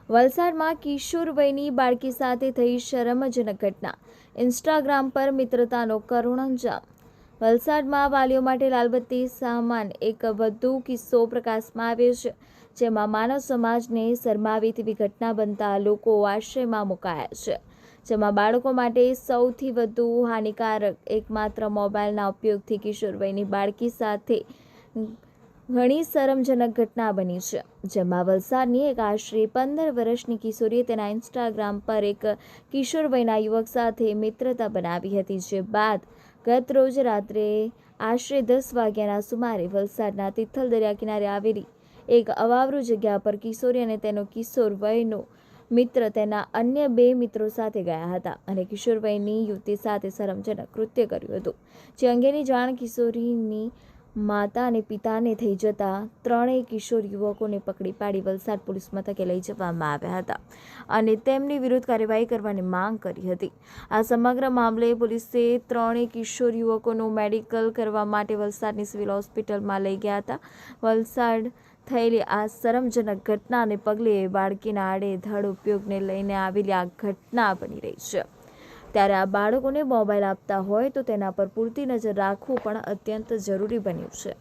વલસાડમાં કિશોર વયની બાળકી સાથે થઈ શરમજનક ઘટના, ઇન્સ્ટાગ્રામ પર મિત્રતાનો કરુણ અંજામ। વલસાડમાં વાલીઓ માટે લાલબત્તી સામાન એક વધુ કિસ્સો પ્રકાશમાં આવ્યો છે, જેમાં માનવ સમાજને શરમાવી તેવી ઘટના બનતા લોકો આશ્ચર્યમાં મુકાયા છે। જેમાં બાળકો માટે સૌથી વધુ હાનિકારક એકમાત્ર મોબાઈલના ઉપયોગથી કિશોર વયની બાળકી સાથે ઘણી શરમજનક ઘટના બની છે, જેમાં વલસાડની એક આશરે 15 વર્ષની કિશોરીએ તેના ઇન્સ્ટાગ્રામ પર એક કિશોર વયના યુવક સાથે મિત્રતા બનાવી હતી, જે બાદ ગત રોજ રાત્રે આશરે 10 વાગ્યાના સુમારે વલસાડના તિથલ દરિયા કિનારે આવેલી એક અવાવરૂ જગ્યા પર કિશોરી અને તેનો કિશોર વયનો મિત્ર તેના અન્ય 2 મિત્રો સાથે ગયા હતા અને કિશોર વયની યુવતી સાથે શરમજનક કૃત્ય કર્યું હતું, જે અંગેની જાણ કિશોરીની માતા અને પિતાને થઈ જતા ત્રણેય કિશોર યુવકોને પકડી પાડી વલસાડ પોલીસ મથકે લઈ જવામાં આવ્યા હતા અને તેમની વિરુદ્ધ કાર્યવાહી કરવાની માંગ કરી હતી। આ સમગ્ર મામલે પોલીસે ત્રણેય કિશોર યુવકોનું મેડિકલ કરવા માટે વલસાડની સિવિલ હોસ્પિટલમાં લઈ ગયા હતા। વલસાડ થયેલી આ શરમજનક ઘટનાને પગલે બાળકીના આડેધડ ઉપયોગને લઈને આવેલી આ ઘટના બની રહી છે, ત્યારે આ બાળકોને મોબાઈલ આપતા હોય તો તેના પર પૂરતી નજર રાખવું પણ અત્યંત જરૂરી બન્યું છે।